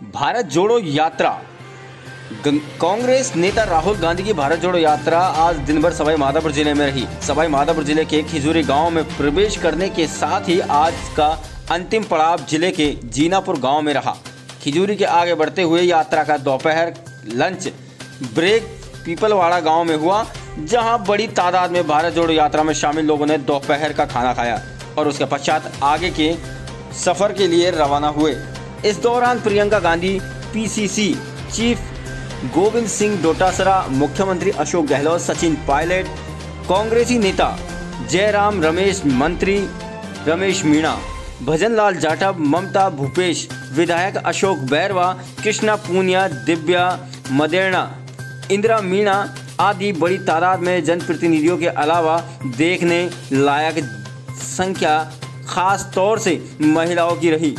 भारत जोड़ो यात्रा। कांग्रेस नेता राहुल गांधी की भारत जोड़ो यात्रा आज दिन भर सवाई माधोपुर जिले में रही। सवाई माधोपुर जिले के खिजूरी गांव में प्रवेश करने के साथ ही आज का अंतिम पड़ाव जिले के जीनापुर गांव में रहा। खिजूरी के आगे बढ़ते हुए यात्रा का दोपहर लंच ब्रेक पीपलवाड़ा गांव में हुआ, जहां बड़ी तादाद में भारत जोड़ो यात्रा में शामिल लोगों ने दोपहर का खाना खाया और उसके पश्चात आगे के सफर के लिए रवाना हुए। इस दौरान प्रियंका गांधी, पीसीसी चीफ गोविंद सिंह डोटासरा, मुख्यमंत्री अशोक गहलोत, सचिन पायलट, कांग्रेसी नेता जयराम रमेश, मंत्री रमेश मीणा, भजनलाल जाटव, ममता भूपेश, विधायक अशोक बैरवा, कृष्णा पूनिया, दिव्या मदेरणा, इंदिरा मीणा आदि बड़ी तादाद में जनप्रतिनिधियों के अलावा देखने लायक संख्या खास तौर से महिलाओं की रही।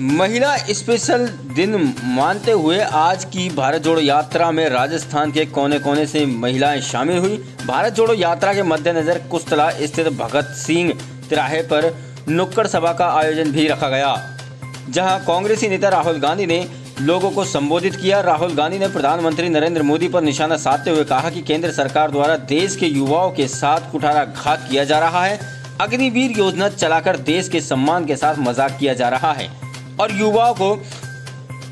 महिला स्पेशल दिन मानते हुए आज की भारत जोड़ो यात्रा में राजस्थान के कोने कोने से महिलाएं शामिल हुई। भारत जोड़ो यात्रा के मद्देनजर कुस्तला स्थित भगत सिंह तिराहे पर नुक्कड़ सभा का आयोजन भी रखा गया, जहां कांग्रेसी नेता राहुल गांधी ने लोगों को संबोधित किया। राहुल गांधी ने प्रधानमंत्री नरेंद्र मोदी पर निशाना साधते हुए कहा कि केंद्र सरकार द्वारा देश के युवाओं के साथ कुठाराघात किया जा रहा है। अग्निवीर योजना चलाकर देश के सम्मान के साथ मजाक किया जा रहा है और युवाओं को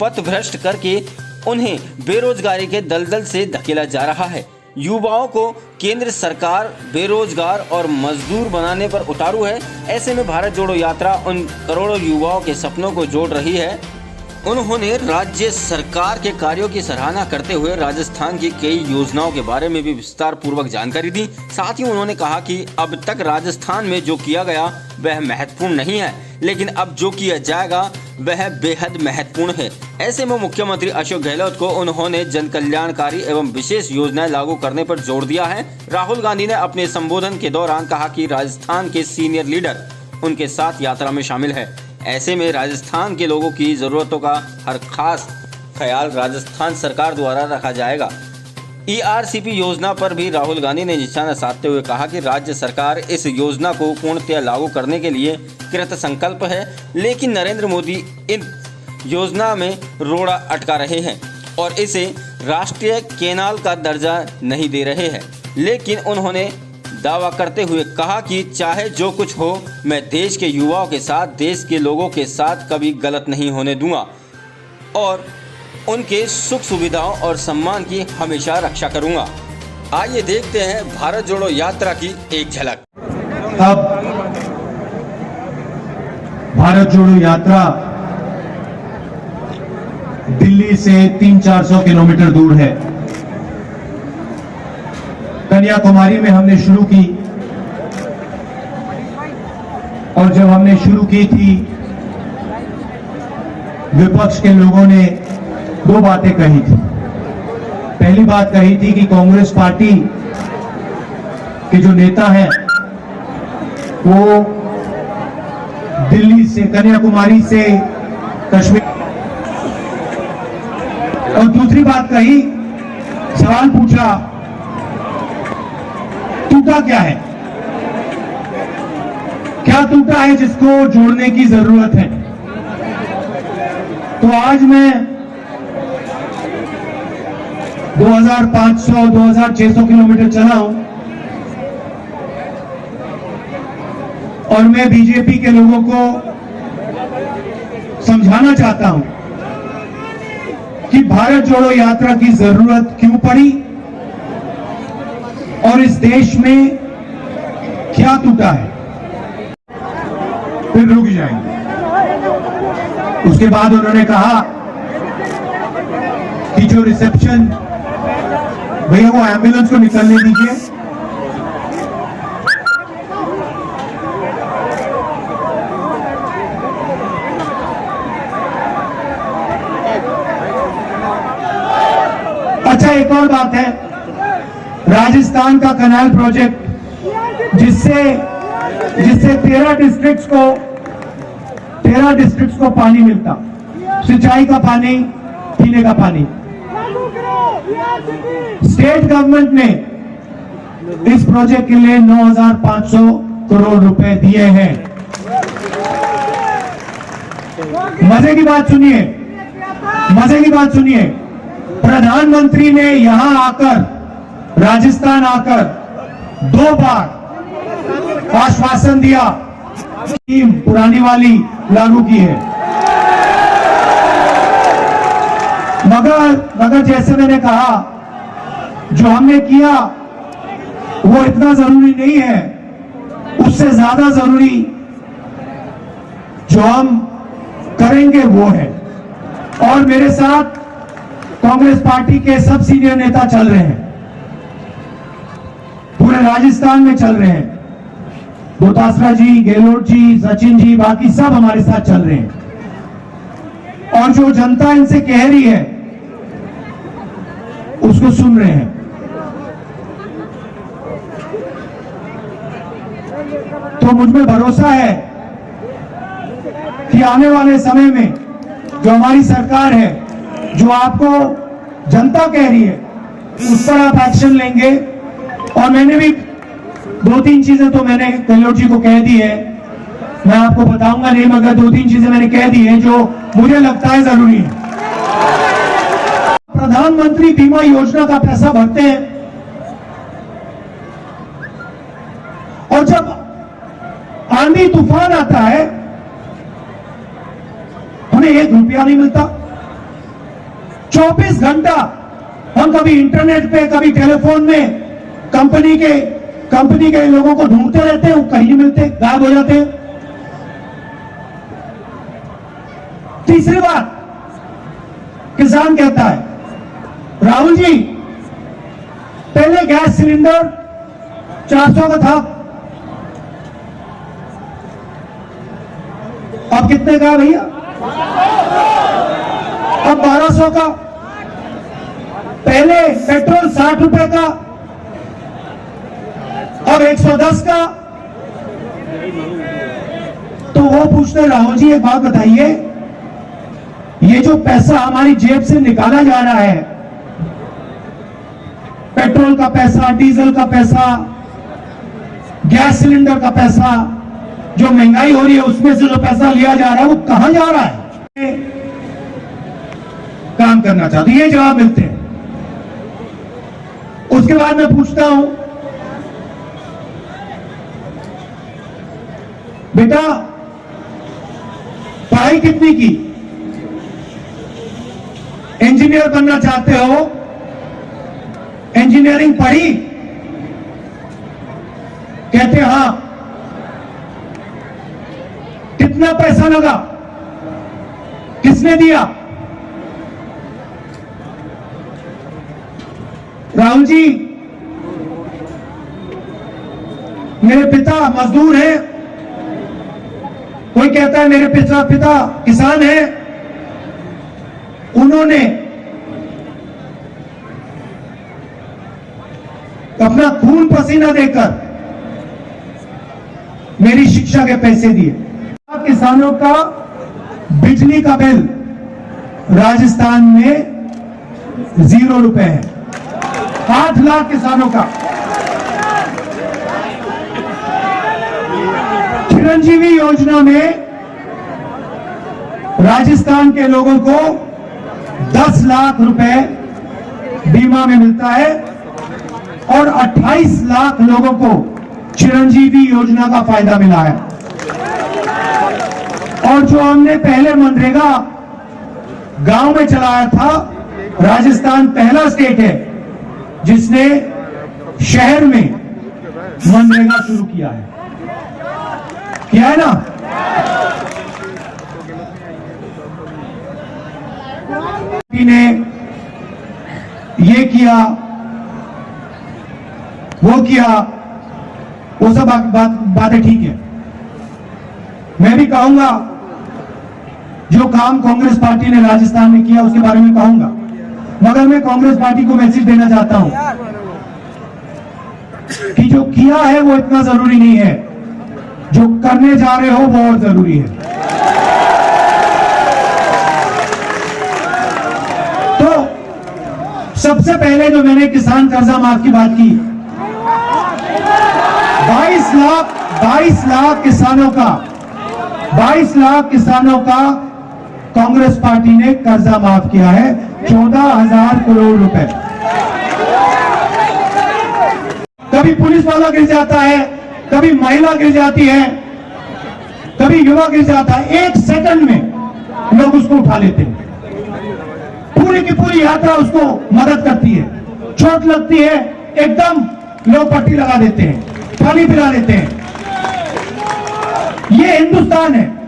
पथभ्रष्ट करके उन्हें बेरोजगारी के दलदल से धकेला जा रहा है। युवाओं को केंद्र सरकार बेरोजगार और मजदूर बनाने पर उतारू है। ऐसे में भारत जोड़ो यात्रा उन करोड़ों युवाओं के सपनों को जोड़ रही है। उन्होंने राज्य सरकार के कार्यों की सराहना करते हुए राजस्थान की कई योजनाओं के बारे में भी विस्तार पूर्वक जानकारी दी। साथ ही उन्होंने कहा कि अब तक राजस्थान में जो किया गया वह महत्वपूर्ण नहीं है, लेकिन अब जो किया जाएगा वह बेहद महत्वपूर्ण है। ऐसे में मुख्यमंत्री अशोक गहलोत को उन्होंने जन कल्याणकारी एवं विशेष योजनाएं लागू करने पर जोर दिया है। राहुल गांधी ने अपने संबोधन के दौरान कहा कि राजस्थान के सीनियर लीडर उनके साथ यात्रा में शामिल है। ऐसे में राजस्थान के लोगों की जरूरतों का हर खास ख्याल राजस्थान सरकार द्वारा रखा जाएगा। ERCP योजना पर भी राहुल गांधी ने निशाना साधते हुए कहा कि राज्य सरकार इस योजना को पूर्णतः लागू करने के लिए कृत संकल्प है, लेकिन नरेंद्र मोदी इन योजना में रोड़ा अटका रहे हैं और इसे राष्ट्रीय कैनाल का दर्जा नहीं दे रहे हैं। लेकिन उन्होंने दावा करते हुए कहा कि चाहे जो कुछ हो, मैं देश के युवाओं के साथ, देश के लोगों के साथ कभी गलत नहीं होने दूंगा और उनके सुख सुविधाओं और सम्मान की हमेशा रक्षा करूंगा। आइए देखते हैं भारत जोड़ो यात्रा की एक झलक। अब भारत जोड़ो यात्रा दिल्ली से 300-400 किलोमीटर दूर है। कन्याकुमारी में हमने शुरू की और जब हमने शुरू की थी विपक्ष के लोगों ने दो बातें कही थी। पहली बात कही थी कि कांग्रेस पार्टी के जो नेता हैं वो दिल्ली से, कन्याकुमारी से कश्मीर, और दूसरी बात कही, सवाल पूछा टूटा क्या है, क्या टूटा है जिसको जोड़ने की जरूरत है। तो आज मैं 2500-2600 किलोमीटर चला हूं और मैं बीजेपी के लोगों को समझाना चाहता हूं कि भारत जोड़ो यात्रा की जरूरत क्यों पड़ी और इस देश में क्या टूटा है। फिर रुक जाएंगे। उसके बाद उन्होंने कहा कि जो रिसेप्शन, भैया वो एम्बुलेंस को निकलने दीजिए। अच्छा, एक और बात है, राजस्थान का कनाल प्रोजेक्ट जिससे 13 डिस्ट्रिक्ट्स को पानी मिलता, सिंचाई का पानी, पीने का पानी। स्टेट गवर्नमेंट ने इस प्रोजेक्ट के लिए 9,500 करोड़ रुपए दिए हैं। मजे की बात सुनिए, मजे की बात सुनिए, प्रधानमंत्री ने यहां आकर, राजस्थान आकर 2 बार आश्वासन दिया, स्कीम पुरानी वाली लागू की है, मगर जैसे मैंने कहा, जो हमने किया वो इतना जरूरी नहीं है, उससे ज्यादा जरूरी जो हम करेंगे वो है। और मेरे साथ कांग्रेस पार्टी के सब सीनियर नेता चल रहे हैं, पूरे राजस्थान में चल रहे हैं, डोटासरा जी, गहलोत जी, सचिन जी, बाकी सब हमारे साथ चल रहे हैं। और जो जनता इनसे कह रही है उसको सुन रहे हैं। तो मुझ में भरोसा है कि आने वाले समय में जो हमारी सरकार है, जो आपको जनता कह रही है, उस पर आप एक्शन लेंगे। और मैंने भी 2-3 चीजें तो मैंने गहलोत जी को कह दी है, मैं आपको बताऊंगा नहीं, मगर 2-3 चीजें मैंने कह दी हैं जो मुझे लगता है जरूरी है। प्रधानमंत्री बीमा योजना का पैसा भरते हैं और जब आंधी तूफान आता है हमें 1 रुपया नहीं मिलता। 24 घंटा हम कभी इंटरनेट पे, कभी टेलीफोन में कंपनी के लोगों को ढूंढते रहते हैं, वो कहीं नहीं मिलते, गायब हो जाते हैं। तीसरी बात, किसान कहता है, राहुल जी पहले गैस सिलेंडर 400 का था, अब कितने का है भैया? अब 1200 का। पहले पेट्रोल 60 रुपए का, अब 110 का। तो वो पूछते, राहुल जी एक बात बताइए, ये जो पैसा हमारी जेब से निकाला जा रहा है, पेट्रोल का पैसा, डीजल का पैसा, गैस सिलेंडर का पैसा, जो महंगाई हो रही है उसमें से जो पैसा लिया जा रहा है वो कहां जा रहा है? काम करना चाहते, ये जवाब मिलते हैं। उसके बाद मैं पूछता हूं, बेटा पढ़ाई कितनी की? इंजीनियर बनना चाहते हो? इंजीनियरिंग पढ़ी? कहते हां। कितना पैसा लगा? किसने दिया? राहुल जी मेरे पिता मजदूर हैं, कोई कहता है मेरे पिता किसान हैं, उन्होंने अपना खून पसीना देकर मेरी शिक्षा के पैसे दिए। किसानों का बिजली का बिल राजस्थान में 0 रुपए है, 8 लाख किसानों का। चिरंजीवी योजना में राजस्थान के लोगों को 10 लाख रुपए बीमा में मिलता है और 28 लाख लोगों को चिरंजीवी योजना का फायदा मिला है। और जो हमने पहले मनरेगा गांव में चलाया था, राजस्थान पहला स्टेट है जिसने शहर में मनरेगा शुरू किया है ना? ने ये किया, वो किया, वो सब बातें ठीक है। मैं भी कहूंगा जो काम कांग्रेस पार्टी ने राजस्थान में किया उसके बारे में कहूंगा, मगर मैं कांग्रेस पार्टी को मैसेज देना चाहता हूं कि जो किया है वो इतना जरूरी नहीं है, जो करने जा रहे हो वो और जरूरी है। तो सबसे पहले जो मैंने किसान कर्जा माफ की बात की, 22 लाख किसानों का कांग्रेस पार्टी ने कर्जा माफ किया है 14,000 करोड़ रुपए। कभी पुलिस वाला गिर जाता है, कभी महिला गिर जाती है, कभी युवा गिर जाता है, 1 सेकंड में लोग उसको उठा लेते हैं। पूरी की पूरी यात्रा उसको मदद करती है। चोट लगती है, एकदम लोग पट्टी लगा देते हैं, पानी पिला देते हैं। ये हिंदुस्तान है।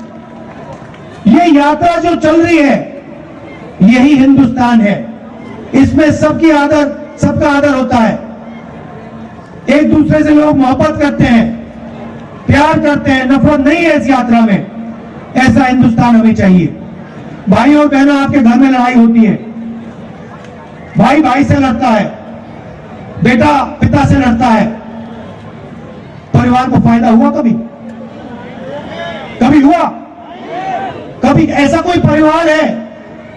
ये यात्रा जो चल रही है, यही हिंदुस्तान है। इसमें सबका आदर होता है। एक दूसरे से लोग मोहब्बत करते हैं, प्यार करते हैं, नफरत नहीं है इस यात्रा में। ऐसा हिंदुस्तान हमें चाहिए। भाई और बहनों, आपके घर में लड़ाई होती है, भाई भाई से लड़ता है, बेटा पिता से लड़ता है, परिवार को फायदा हुआ? कभी हुआ? कभी ऐसा कोई परिवार है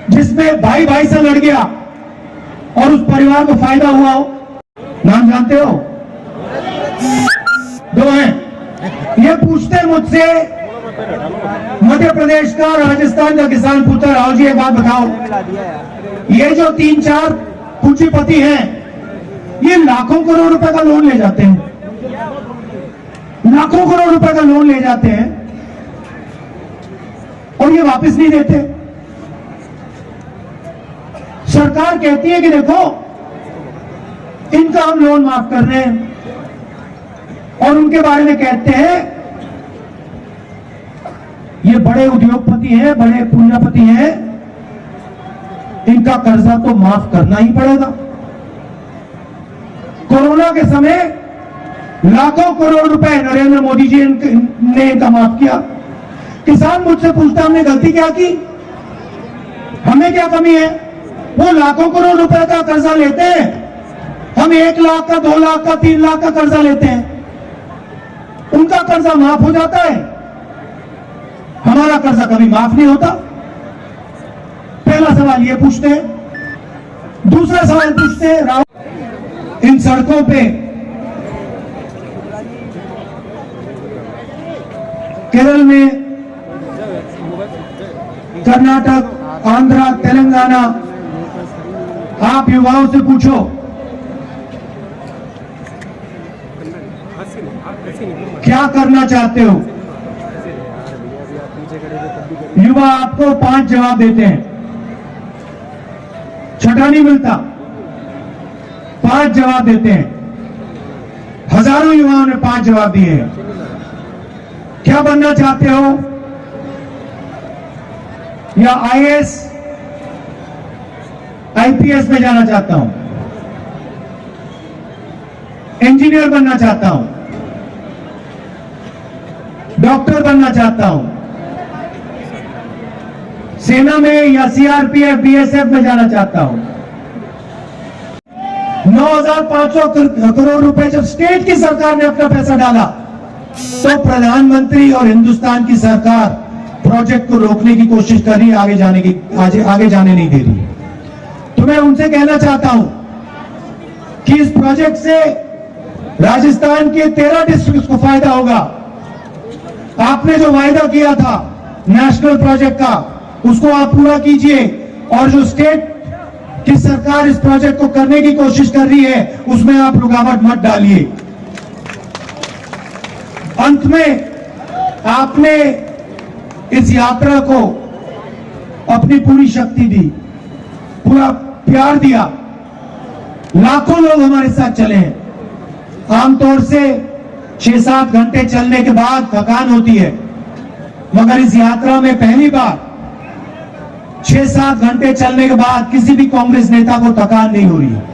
जिसमें भाई भाई से लड़ गया और उस परिवार को फायदा हुआ हो? नाम जानते हो? 2 हैं। ये पूछते हैं मुझसे, मध्य प्रदेश का, राजस्थान का किसान पुत्र, राहुल जी एक बात बताओ, ये जो 3-4 पूंजीपति हैं, ये लाखों करोड़ रुपए का लोन ले जाते हैं, लाखों करोड़ रुपए का लोन ले जाते हैं और ये वापस नहीं देते। सरकार कहती है कि देखो इनका हम लोन माफ कर रहे हैं, और उनके बारे में कहते हैं ये बड़े उद्योगपति हैं, बड़े पूंजीपति हैं, इनका कर्जा तो माफ करना ही पड़ेगा। कोरोना के समय लाखों करोड़ रुपए नरेंद्र मोदी जी ने इनका माफ किया। किसान मुझसे पूछता हमने गलती क्या की, हमें क्या कमी है? वो लाखों करोड़ रुपए का कर्जा लेते हैं, हम 1 लाख का, 2 लाख का, 3 लाख का कर्जा लेते हैं, उनका कर्जा माफ हो जाता है, हमारा कर्जा कभी माफ नहीं होता। पहला सवाल ये पूछते हैं। दूसरा सवाल पूछते हैं, राहुल इन सड़कों पे केरल में, कर्नाटक, आंध्रा, तेलंगाना, आप युवाओं से पूछो, क्या करना चाहते हो? युवा आपको 5 जवाब देते हैं, छठा नहीं मिलता, 5 जवाब देते हैं। हजारों युवाओं ने 5 जवाब दिए हैं। क्या बनना चाहते हो? या IAS, IPS में जाना चाहता हूं, इंजीनियर बनना चाहता हूं, डॉक्टर बनना चाहता हूं, सेना में या CRPF, BSF में जाना चाहता हूं। 9,500 करोड़ रुपए जब स्टेट की सरकार ने अपना पैसा डाला, तो प्रधानमंत्री और हिंदुस्तान की सरकार प्रोजेक्ट को रोकने की कोशिश कर रही है, आगे जाने नहीं दे रही। तो मैं उनसे कहना चाहता हूं कि इस प्रोजेक्ट से राजस्थान के 13 डिस्ट्रिक्ट को फायदा होगा। आपने जो वायदा किया था नेशनल प्रोजेक्ट का, उसको आप पूरा कीजिए, और जो स्टेट की सरकार इस प्रोजेक्ट को करने की कोशिश कर रही है, उसमें आप रुकावट मत डालिए। अंत में आपने इस यात्रा को अपनी पूरी शक्ति दी, पूरा प्यार दिया। लाखों लोग हमारे साथ चले हैं। आमतौर से 6-7 घंटे चलने के बाद थकान होती है, मगर इस यात्रा में पहली बार 6-7 घंटे चलने के बाद किसी भी कांग्रेस नेता को थकान नहीं हो रही है।